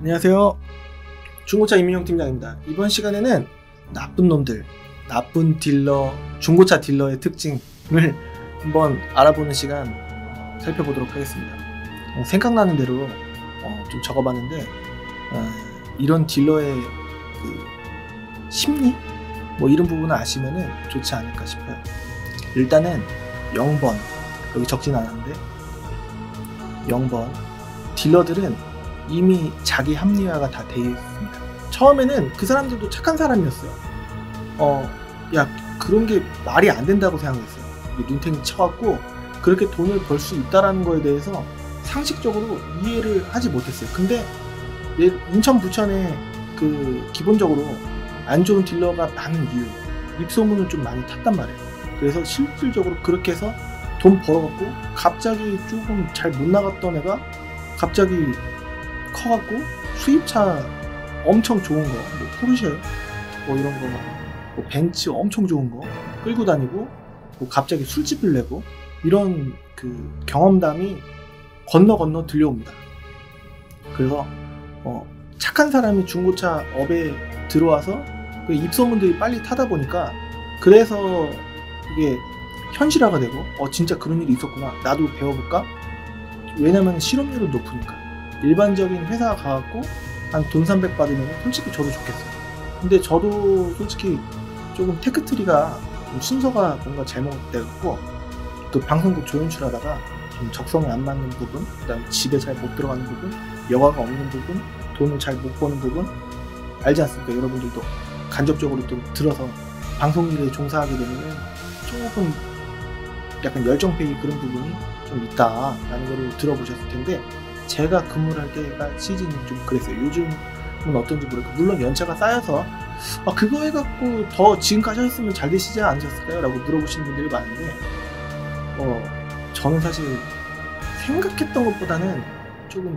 안녕하세요. 중고차 이민용 팀장입니다. 이번 시간에는 나쁜 놈들, 나쁜 딜러, 중고차 딜러의 특징을 한번 알아보는 시간 살펴보도록 하겠습니다. 생각나는 대로 좀 적어봤는데 이런 딜러의 그 심리? 이런 부분을 아시면은 좋지 않을까 싶어요. 일단은 0번, 여기 적진 않았는데 0번, 딜러들은 이미 자기 합리화가 다 되어 있습니다. 처음에는 그 사람들도 착한 사람이었어요. 야, 그런 게 말이 안 된다고 생각했어요. 눈탱이 쳐갖고 그렇게 돈을 벌 수 있다라는 거에 대해서 상식적으로 이해를 하지 못했어요. 근데 인천 부천에 기본적으로 안 좋은 딜러가 많은 이유, 입소문을 좀 많이 탔단 말이에요. 그래서 실질적으로 그렇게 해서 돈 벌어갖고 갑자기 조금 잘 못 나갔던 애가 갑자기 커갖고 수입차 엄청 좋은 거, 포르쉐 이런 거, 벤츠 엄청 좋은 거 끌고 다니고 갑자기 술집을 내고 이런 경험담이 건너 들려옵니다. 그래서 착한 사람이 중고차 업에 들어와서 입소문들이 빨리 타다 보니까 그래서 이게 현실화가 되고 진짜 그런 일이 있었구나, 나도 배워볼까? 왜냐면 실업률은 높으니까. 일반적인 회사 가갖고 한 돈 300 받으면 솔직히 저도 좋겠어요. 근데 저도 솔직히 조금 테크트리가 순서가 뭔가 잘못돼갖고 방송국 조연출하다가 좀 적성에 안 맞는 부분, 그 다음에 집에 잘 못 들어가는 부분, 여가가 없는 부분, 돈을 잘 못 버는 부분 알지 않습니까? 여러분들도 간접적으로 또 들어서 방송 일에 종사하게 되면은 조금 약간 열정페이 그런 부분이 좀 있다라는 거를 들어보셨을 텐데, 제가 근무를 할 때가 시즌이 좀 그랬어요. 요즘은 어떤지 모르겠고, 물론 연차가 쌓여서 그거 해갖고 더 지금까지 하셨으면 잘 되시지 않으셨을까요? 라고 물어보시는 분들이 많은데 저는 사실 생각했던 것보다는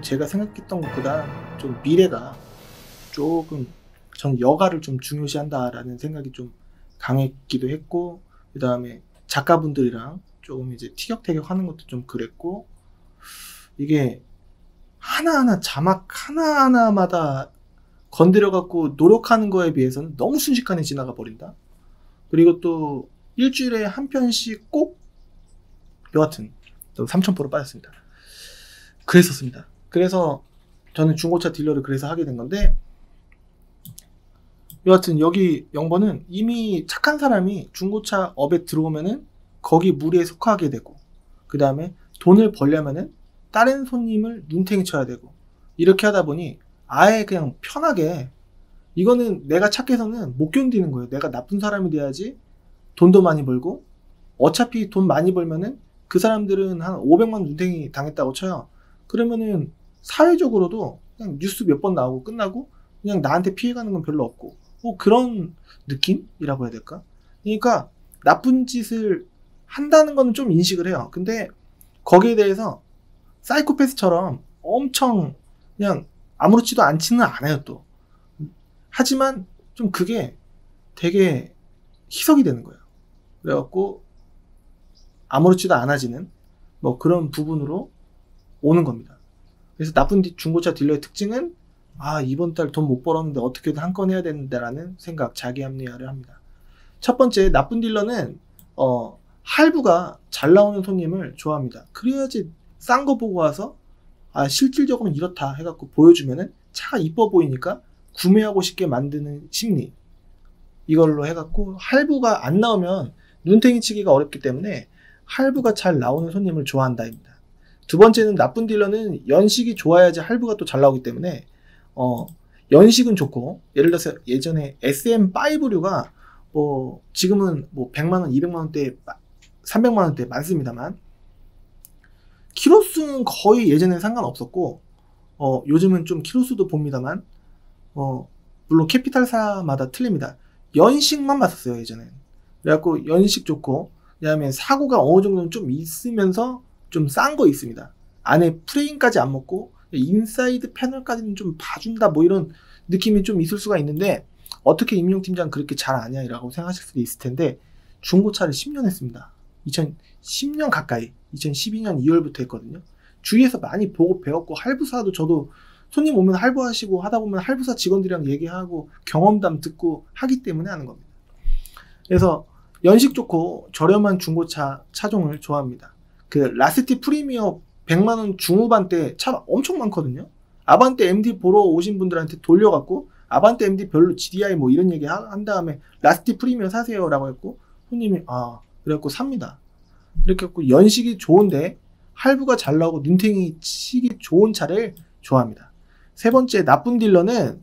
제가 생각했던 것보다 좀 미래가 조금, 저는 여가를 좀 중요시한다라는 생각이 좀 강했기도 했고, 그 다음에 작가분들이랑 조금 이제 티격태격 하는 것도 좀 그랬고, 이게 하나하나 자막 하나하나마다 건드려갖고 노력하는 거에 비해서는 너무 순식간에 지나가 버린다. 그리고 또 일주일에 한 편씩 꼭, 여하튼 3,000% 빠졌습니다. 그랬었습니다. 그래서 저는 중고차 딜러를 그래서 하게 된 건데, 여하튼 여기 0번은 이미 착한 사람이 중고차 업에 들어오면은 거기 무리에 속하게 되고, 그 다음에 돈을 벌려면은 다른 손님을 눈탱이 쳐야 되고, 이렇게 하다 보니 아예 그냥 편하게, 이거는 내가 착해서는 못 견디는 거예요. 내가 나쁜 사람이 돼야지 돈도 많이 벌고, 어차피 돈 많이 벌면은 그 사람들은 한 500만 눈탱이 당했다고 쳐요. 그러면은 사회적으로도 그냥 뉴스 몇 번 나오고 끝나고 그냥 나한테 피해가는 건 별로 없고, 그런 느낌이라고 해야 될까? 그러니까 나쁜 짓을 한다는 거는 좀 인식을 해요. 근데 거기에 대해서 사이코패스처럼 엄청 그냥 아무렇지도 않지는 않아요 또. 하지만 좀 그게 되게 희석이 되는 거예요. 그래갖고 아무렇지도 않아지는 그런 부분으로 오는 겁니다. 그래서 나쁜 중고차 딜러의 특징은 이번 달 돈 못 벌었는데 어떻게든 한 건 해야 된다라는 생각, 자기 합리화를 합니다. 첫 번째, 나쁜 딜러는 할부가 잘 나오는 손님을 좋아합니다. 그래야지 싼 거 보고 와서 실질적으로는 이렇다 해갖고 보여주면은 차가 이뻐 보이니까 구매하고 싶게 만드는 심리, 이걸로 해갖고 할부가 안 나오면 눈탱이 치기가 어렵기 때문에 할부가 잘 나오는 손님을 좋아한다입니다. 두 번째는, 나쁜 딜러는 연식이 좋아야지 할부가 또 잘 나오기 때문에 연식은 좋고, 예를 들어서 예전에 SM5류가 지금은 100만원, 200만원대, 300만원대 많습니다만 키로수는 거의 예전에는 상관없었고, 요즘은 좀 키로수도 봅니다만 물론 캐피탈사마다 틀립니다. 연식만 봤었어요 예전엔. 그래갖고 연식 좋고, 그 다음에 사고가 어느 정도는 좀 있으면서 좀 싼 거 있습니다. 안에 프레임까지 안 먹고 인사이드 패널까지는 좀 봐준다, 이런 느낌이 좀 있을 수가 있는데, 어떻게 임용 팀장 그렇게 잘 아냐 라고 생각하실 수도 있을 텐데, 중고차를 10년 했습니다. 2010년 가까이, 2012년 2월부터 했거든요. 주위에서 많이 보고 배웠고, 할부사도 저도 손님 오면 할부하시고 하다 보면 할부사 직원들이랑 얘기하고 경험담 듣고 하기 때문에 하는 겁니다. 그래서 연식 좋고 저렴한 중고차 차종을 좋아합니다. 그 라스티 프리미어 100만원 중후반대 차 엄청 많거든요. 아반떼 MD 보러 오신 분들한테 돌려갖고 아반떼 MD 별로 GDI 뭐 이런 얘기 한 다음에 라스티 프리미어 사세요 라고 했고 손님이 그래갖고 삽니다. 이렇게 해갖고 연식이 좋은데 할부가 잘 나오고 눈탱이 치기 좋은 차를 좋아합니다. 세 번째 나쁜 딜러는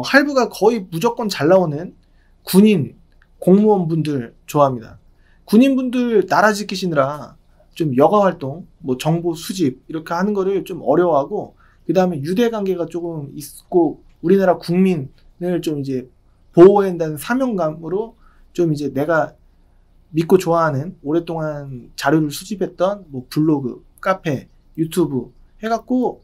할부가 거의 무조건 잘 나오는 군인, 공무원분들 좋아합니다. 군인분들 나라 지키시느라 좀 여가활동, 뭐 정보 수집 이렇게 하는 거를 좀 어려워하고 그 다음에 유대관계가 조금 있고 우리나라 국민을 좀 이제 보호해야 한다는 사명감으로 좀 이제 내가 믿고 좋아하는 오랫동안 자료를 수집했던 뭐 블로그, 카페, 유튜브 해갖고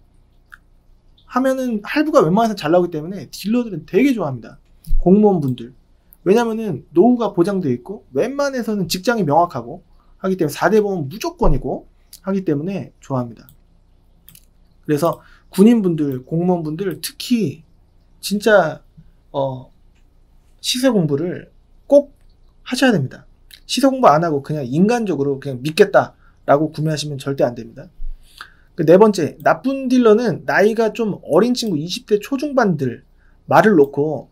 하면은 할부가 웬만해서 잘 나오기 때문에 딜러들은 되게 좋아합니다. 공무원분들. 왜냐면은 노후가 보장되어 있고 웬만해서는 직장이 명확하고 하기 때문에 4대 보험 무조건이고 하기 때문에 좋아합니다. 그래서 군인분들, 공무원분들 특히 진짜 시세 공부를 꼭 하셔야 됩니다. 시세 공부 안 하고 그냥 인간적으로 그냥 믿겠다라고 구매하시면 절대 안 됩니다. 네 번째, 나쁜 딜러는 나이가 좀 어린 친구 20대 초중반들 말을 놓고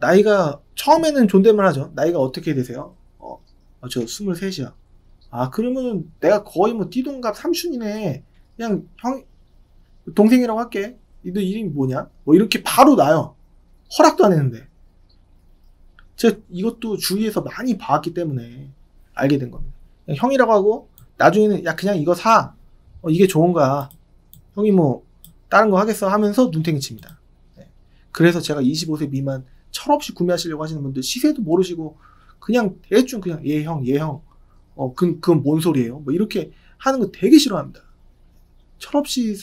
나이가 처음에는 존댓말 하죠. 나이가 어떻게 되세요? 저 23이요. 그러면 내가 거의 뭐 띠동갑 삼촌이네. 그냥 동생이라고 할게. 너 이름이 뭐냐? 뭐 이렇게 바로 나요. 허락도 안 했는데. 제가 이것도 주위에서 많이 봐왔기 때문에 알게 된 겁니다. 그냥 형이라고 하고 나중에는 야 그냥 이거 사. 이게 좋은 거야. 형이 뭐 다른 거 하겠어 하면서 눈탱이 칩니다. 네. 그래서 제가 25세 미만 철없이 구매하시려고 하시는 분들 시세도 모르시고 그냥 대충 그냥 얘 형 그건 뭔 소리예요? 뭐 이렇게 하는 거 되게 싫어합니다. 철없이.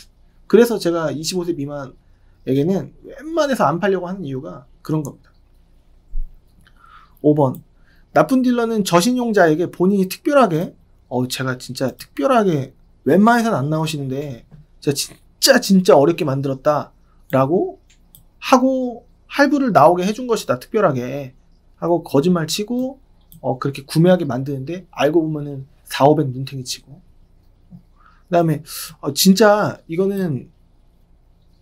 그래서 제가 25세 미만에게는 웬만해서 안 팔려고 하는 이유가 그런 겁니다. 5번. 나쁜 딜러는 저신용자에게 본인이 특별하게 제가 진짜 특별하게 웬만해서는 안 나오시는데 제가 진짜 어렵게 만들었다 라고 하고 할부를 나오게 해준 것이다. 특별하게 하고 거짓말 치고 그렇게 구매하게 만드는데 알고 보면은 4,500 눈탱이 치고 그 다음에 진짜 이거는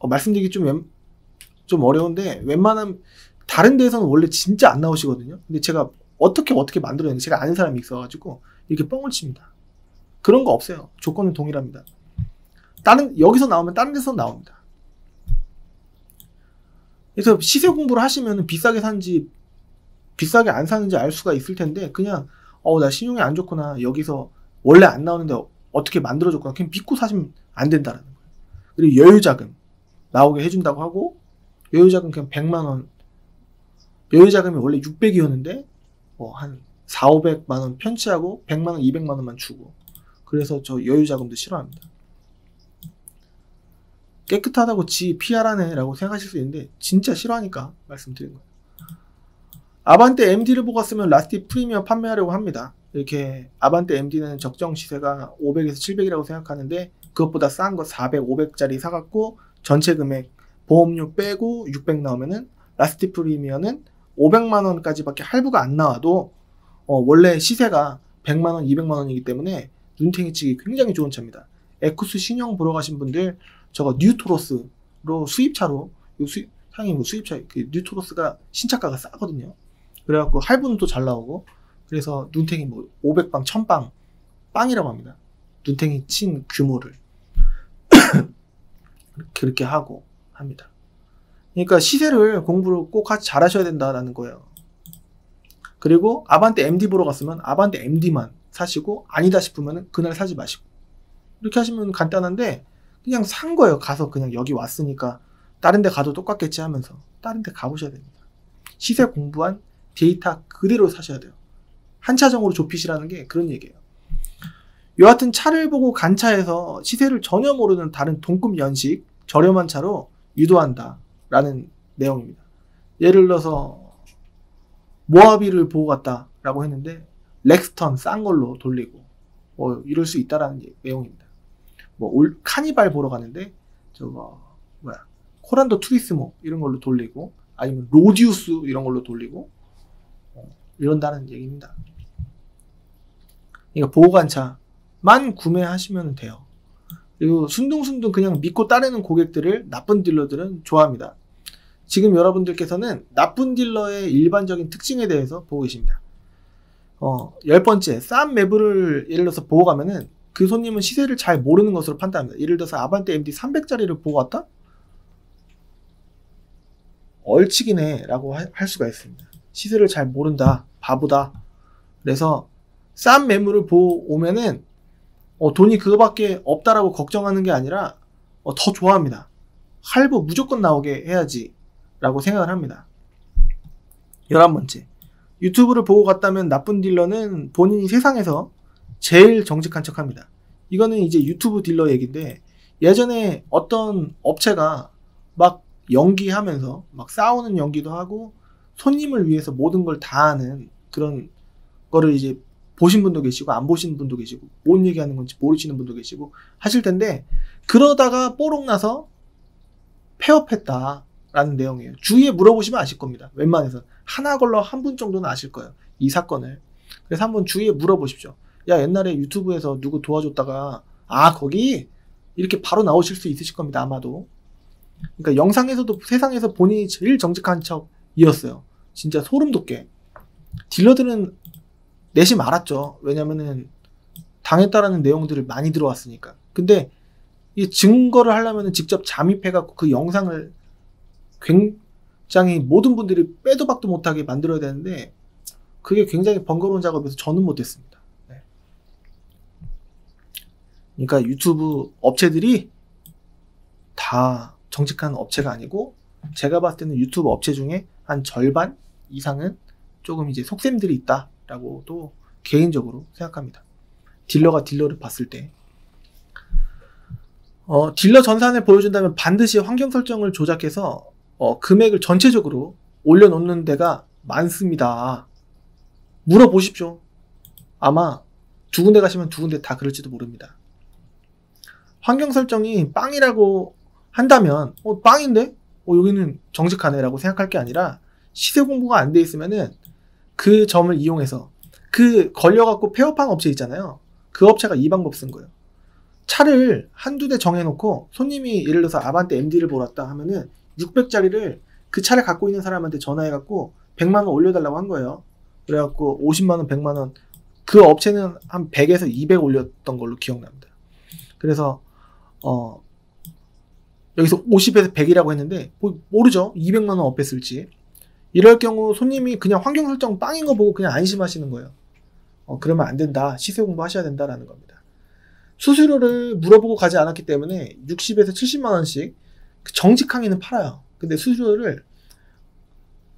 말씀드리기 좀 어려운데 웬만하면 다른 데에서는 원래 진짜 안 나오시거든요. 근데 제가 어떻게 만들어냈는지 제가 아는 사람이 있어가지고 이렇게 뻥을 칩니다. 그런 거 없어요. 조건은 동일합니다. 여기서 나오면 다른 데서 나옵니다. 그래서 시세 공부를 하시면 비싸게 사는지 비싸게 안 사는지 알 수가 있을 텐데 그냥 나 신용이 안 좋구나. 여기서 원래 안 나오는데 어떻게 만들어줬구나. 그냥 믿고 사시면 안 된다는 거예요. 그리고 여유자금 나오게 해준다고 하고 여유자금 그냥 100만원 여유자금이 원래 600이었는데 한 4,500만원 편취하고 100만원 200만원만 주고 그래서 저 여유자금도 싫어합니다. 깨끗하다고 지 PR하네 라고 생각하실 수 있는데 진짜 싫어하니까 말씀드린 거예요. 아반떼 MD를 보고 쓰면 라스티 프리미엄 판매하려고 합니다. 이렇게 아반떼 MD는 적정 시세가 500에서 700이라고 생각하는데 그것보다 싼 거 400, 500짜리 사갖고 전체 금액 보험료 빼고 600 나오면은 라스티 프리미엄은 500만원까지 밖에 할부가 안 나와도 원래 시세가 100만원, 200만원이기 때문에 눈탱이 치기 굉장히 좋은 차입니다. 에쿠스 신형 보러 가신 분들 저거 뉴토로스로 수입차로 사장님 수입차 그 뉴토로스가 신차가가 싸거든요. 그래갖고 할부는 또 잘 나오고 그래서 눈탱이 뭐 500방, 1000방 빵이라고 합니다. 눈탱이 친 규모를 그렇게 하고 합니다. 그러니까 시세를 공부를 꼭 같이 잘 하셔야 된다라는 거예요. 그리고 아반떼 MD 보러 갔으면 아반떼 MD만 사시고 아니다 싶으면 그날 사지 마시고 이렇게 하시면 간단한데 그냥 산 거예요. 가서 그냥 여기 왔으니까 다른 데 가도 똑같겠지 하면서 다른 데 가보셔야 됩니다. 시세 공부한 데이터 그대로 사셔야 돼요. 한 차종으로 좁히시라는 게 그런 얘기예요. 여하튼 차를 보고 간 차에서 시세를 전혀 모르는 다른 동급 연식 저렴한 차로 유도한다 라는 내용입니다. 예를 들어서 모하비를 보고 갔다 라고 했는데 렉스턴 싼 걸로 돌리고 이럴 수 있다라는 내용입니다. 카니발 보러 가는데 코란도 투리스모 이런 걸로 돌리고 아니면 로디우스 이런 걸로 돌리고 이런다는 얘기입니다. 그러니까 보호관차만 구매하시면 돼요. 그리고 순둥순둥 그냥 믿고 따르는 고객들을 나쁜 딜러들은 좋아합니다. 지금 여러분들께서는 나쁜 딜러의 일반적인 특징에 대해서 보고 계십니다. 10번째, 싼 매물을 예를 들어서 보고 가면은 그 손님은 시세를 잘 모르는 것으로 판단합니다. 예를 들어서 아반떼 MD 300짜리를 보고 왔다? 얼치기네 라고 할 수가 있습니다. 시세를 잘 모른다, 바보다. 그래서 싼 매물을 보고 오면은 돈이 그거밖에 없다라고 걱정하는 게 아니라 더 좋아합니다. 할부 무조건 나오게 해야지 라고 생각을 합니다. 11번째, 유튜브를 보고 갔다면 나쁜 딜러는 본인이 세상에서 제일 정직한 척 합니다. 이거는 이제 유튜브 딜러 얘기인데, 예전에 어떤 업체가 막 연기하면서 막 싸우는 연기도 하고 손님을 위해서 모든 걸 다 하는 그런 거를 이제 보신 분도 계시고 안 보신 분도 계시고 뭔 얘기하는 건지 모르시는 분도 계시고 하실 텐데, 그러다가 뽀록 나서 폐업했다라는 내용이에요. 주위에 물어보시면 아실 겁니다. 웬만해서 하나 걸러 한 분 정도는 아실 거예요, 이 사건을. 그래서 한번 주위에 물어보십시오. 야, 옛날에 유튜브에서 누구 도와줬다가 거기 이렇게 바로 나오실 수 있으실 겁니다, 아마도. 그러니까 영상에서도 세상에서 본인이 제일 정직한 척이었어요. 진짜 소름 돋게. 딜러들은 내심 알았죠. 왜냐면은 당했다라는 내용들을 많이 들어왔으니까. 근데 이 증거를 하려면 직접 잠입해갖고 그 영상을 굉장히 모든 분들이 빼도 박도 못하게 만들어야 되는데, 그게 굉장히 번거로운 작업이어서 저는 못했습니다. 네. 그러니까 유튜브 업체들이 다 정직한 업체가 아니고, 제가 봤을 때는 유튜브 업체 중에 한 절반 이상은 조금 이제 속셈들이 있다라고도 개인적으로 생각합니다. 딜러가 딜러를 봤을 때. 딜러 전산을 보여준다면 반드시 환경 설정을 조작해서 금액을 전체적으로 올려놓는 데가 많습니다. 물어보십시오. 아마 두 군데 가시면 두 군데 다 그럴지도 모릅니다. 환경 설정이 빵이라고 한다면 빵인데? 여기는 정직하네 라고 생각할 게 아니라, 시세 공부가 안 돼 있으면은 그 점을 이용해서 그 걸려갖고 폐업한 업체 있잖아요. 그 업체가 이 방법 쓴 거예요. 차를 한두 대 정해놓고 손님이 예를 들어서 아반떼 MD를 보러 왔다 하면은 600짜리를 그 차를 갖고 있는 사람한테 전화해갖고 100만원 올려달라고 한 거예요. 그래갖고 50만원, 100만원, 그 업체는 한 100에서 200 올렸던 걸로 기억납니다. 그래서 여기서 50에서 100이라고 했는데 모르죠. 200만원 업했을지. 이럴 경우 손님이 그냥 환경 설정 빵인 거 보고 그냥 안심하시는 거예요. 그러면 안 된다. 시세 공부하셔야 된다라는 겁니다. 수수료를 물어보고 가지 않았기 때문에 60에서 70만원씩 정직하게는 팔아요. 근데 수수료를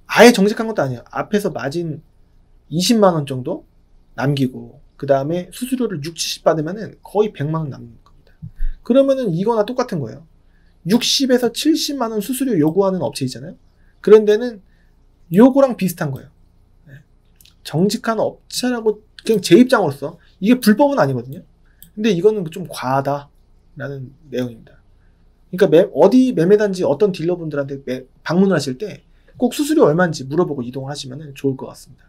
아예 정직한 것도 아니에요. 앞에서 마진 20만원 정도 남기고, 그 다음에 수수료를 6, 70 받으면은 거의 100만원 남는 겁니다. 그러면은 이거나 똑같은 거예요. 60에서 70만원 수수료 요구하는 업체 있잖아요. 그런 데는 요거랑 비슷한 거예요. 정직한 업체라고 그냥 제 입장으로서, 이게 불법은 아니거든요. 근데 이거는 좀 과하다라는 내용입니다. 그러니까 어디 매매단지 어떤 딜러분들한테 방문을 하실 때 꼭 수수료 얼마인지 물어보고 이동을 하시면 좋을 것 같습니다.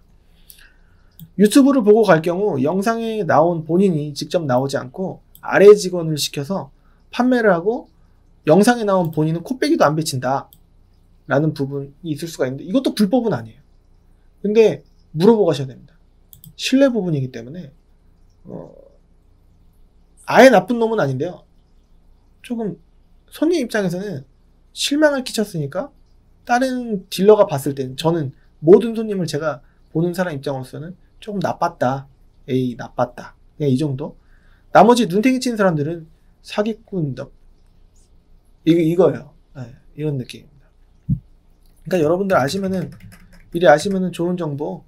유튜브를 보고 갈 경우 영상에 나온 본인이 직접 나오지 않고 아래 직원을 시켜서 판매를 하고, 영상에 나온 본인은 코빼기도 안 비친다 라는 부분이 있을 수가 있는데, 이것도 불법은 아니에요. 근데 물어보고 가셔야 됩니다. 신뢰 부분이기 때문에 아예 나쁜 놈은 아닌데요, 조금 손님 입장에서는 실망을 끼쳤으니까 다른 딜러가 봤을 때는, 저는 모든 손님을 제가 보는 사람 입장으로서는 조금 나빴다, 에이 나빴다, 그냥 이 정도. 나머지 눈탱이 치는 사람들은 사기꾼 이거예요. 네, 이런 느낌입니다. 그러니까 여러분들 미리 아시면은 좋은 정보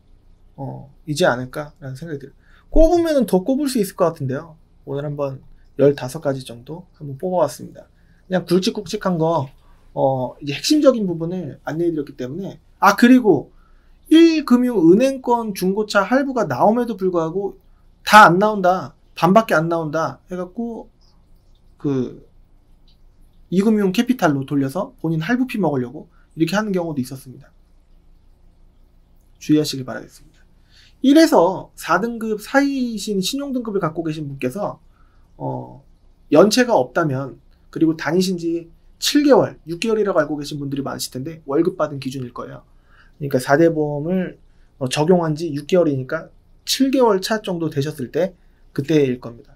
이지 않을까라는 생각이 들어요. 꼽으면은 더 꼽을 수 있을 것 같은데요. 오늘 한번 15가지 정도 한번 뽑아봤습니다. 그냥 굵직굵직한 거 이제 핵심적인 부분을 안내해드렸기 때문에. 그리고 1금융은행권 중고차 할부가 나옴에도 불구하고 다 안 나온다, 반밖에 안 나온다 해갖고 이금융 캐피탈로 돌려서 본인 할부피 먹으려고 이렇게 하는 경우도 있었습니다. 주의하시길 바라겠습니다. 1에서 4등급 사이신 신용등급을 갖고 계신 분께서 연체가 없다면, 그리고 다니신 지 7개월, 6개월이라고 알고 계신 분들이 많으실 텐데 월급 받은 기준일 거예요. 그러니까 4대 보험을 적용한 지 6개월이니까 7개월 차 정도 되셨을 때 그때일 겁니다.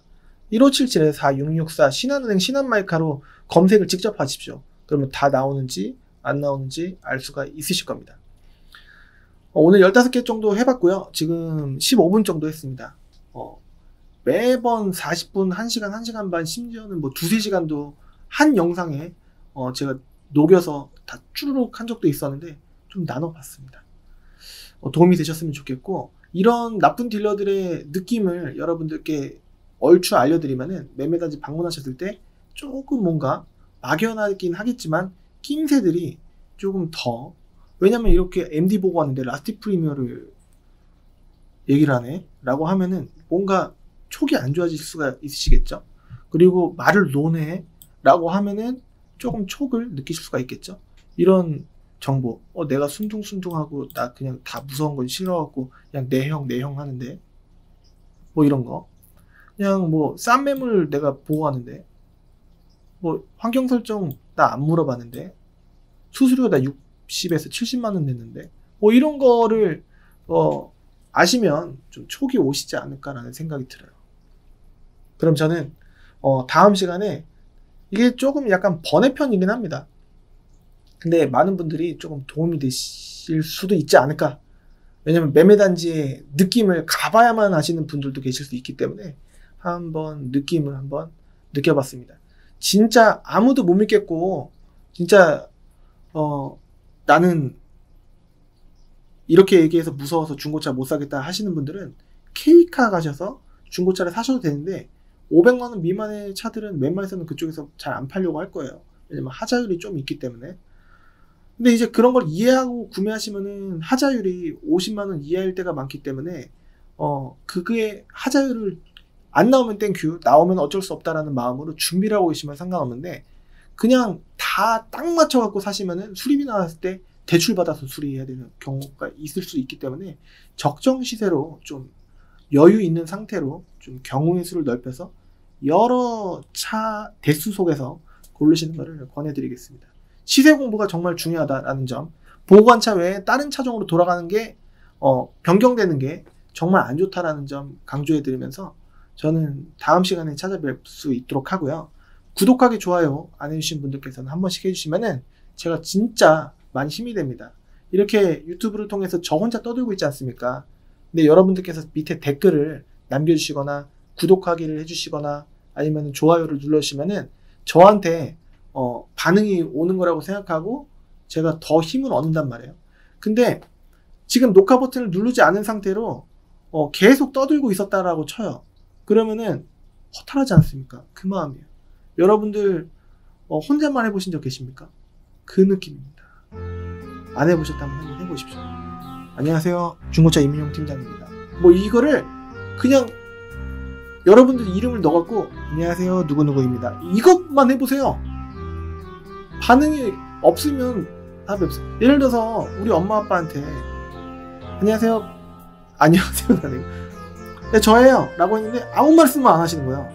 1577-4664 신한은행 신한마이카로 검색을 직접 하십시오. 그러면 다 나오는지 안 나오는지 알 수가 있으실 겁니다. 오늘 15개 정도 해봤고요. 지금 15분 정도 했습니다. 매번 40분, 1시간, 1시간 반, 심지어는 뭐 2-3시간도 한 영상에 제가 녹여서 다 쭈르륵 한 적도 있었는데 좀 나눠봤습니다. 도움이 되셨으면 좋겠고, 이런 나쁜 딜러들의 느낌을 여러분들께 얼추 알려드리면은 매매단지 방문하셨을 때 조금 뭔가 막연하긴 하겠지만 낌새들이 조금 더, 왜냐면 이렇게 MD 보고 왔는데 라스트 프리미어를 얘기를 하네 라고 하면은 뭔가 촉이 안 좋아질 수가 있으시겠죠. 그리고 말을 논해 라고 하면은 조금 촉을 느끼실 수가 있겠죠. 이런 정보, 내가 순둥순둥하고 나 그냥 다 무서운 건 싫어갖고 그냥 내형 하는데, 뭐 이런 거, 그냥 뭐 싼 매물 내가 보고 하는데, 뭐 환경 설정 나 안 물어봤는데 수수료 나 60에서 70만원 냈는데, 뭐 이런 거를 아시면 좀 촉이 오시지 않을까라는 생각이 들어요. 그럼 저는 다음 시간에, 이게 조금 약간 번외편이긴 합니다. 근데 많은 분들이 조금 도움이 되실 수도 있지 않을까. 왜냐면 매매단지의 느낌을 가봐야만 아시는 분들도 계실 수 있기 때문에 한번 느낌을 한번 느껴봤습니다. 진짜 아무도 못 믿겠고, 진짜 나는 이렇게 얘기해서 무서워서 중고차 못 사겠다 하시는 분들은 K카 가셔서 중고차를 사셔도 되는데, 500만원 미만의 차들은 웬만해서는 그쪽에서 잘 안 팔려고 할 거예요. 왜냐면 하자율이 좀 있기 때문에. 근데 이제 그런 걸 이해하고 구매하시면은 하자율이 50만원 이하일 때가 많기 때문에 그게 하자율을 안 나오면 땡큐, 나오면 어쩔 수 없다라는 마음으로 준비를 하고 계시면 상관없는데, 그냥 다 딱 맞춰갖고 사시면은 수리비 나왔을 때 대출받아서 수리해야 되는 경우가 있을 수 있기 때문에 적정 시세로 좀 여유 있는 상태로 좀 경우의 수를 넓혀서 여러 차 대수 속에서 고르시는 것을 권해드리겠습니다. 시세 공부가 정말 중요하다라는 점, 보관차 외에 다른 차종으로 돌아가는 게 변경되는 게 정말 안 좋다라는 점 강조해드리면서 저는 다음 시간에 찾아뵐 수 있도록 하고요. 구독하기, 좋아요 안 해주신 분들께서는 한 번씩 해주시면은 제가 진짜 많이 힘이 됩니다. 이렇게 유튜브를 통해서 저 혼자 떠들고 있지 않습니까? 근데 여러분들께서 밑에 댓글을 남겨주시거나 구독하기를 해주시거나 아니면 좋아요를 눌러주시면은 저한테 반응이 오는 거라고 생각하고 제가 더 힘을 얻는단 말이에요. 근데 지금 녹화 버튼을 누르지 않은 상태로 계속 떠들고 있었다라고 쳐요. 그러면은 허탈하지 않습니까? 그 마음이에요. 여러분들 혼잣말 해보신 적 계십니까? 그 느낌입니다. 안 해보셨다면 한번 해보십시오. 안녕하세요, 중고차 이민용 팀장입니다. 뭐 이거를 그냥 여러분들 이름을 넣어갖고 안녕하세요 누구누구입니다, 이것만 해보세요. 반응이 없으면 답이 없어요. 예를 들어서 우리 엄마 아빠한테 안녕하세요 나는 네, 저예요 라고 했는데 아무 말씀을 안 하시는 거예요.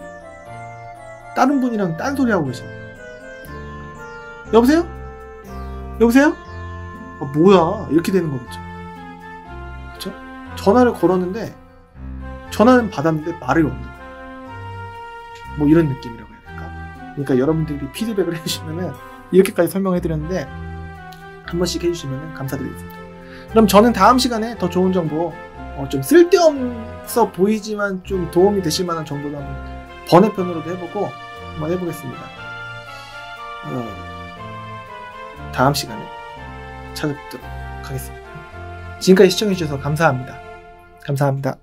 다른 분이랑 딴소리 하고 계십니다. 여보세요? 여보세요? 뭐야, 이렇게 되는 거겠죠. 그쵸? 전화를 걸었는데 전화는 받았는데 말이 없는 거예요. 뭐 이런 느낌이라고 해야 될까? 그러니까 여러분들이 피드백을 해주시면은, 이렇게까지 설명해드렸는데 한 번씩 해주시면 감사드리겠습니다. 그럼 저는 다음 시간에 더 좋은 정보, 좀 쓸데없어 보이지만 좀 도움이 되실 만한 정보도 한번 번외편으로도 해보고 한번 해보겠습니다. 다음 시간에 찾아뵙도록 하겠습니다. 지금까지 시청해주셔서 감사합니다. 감사합니다.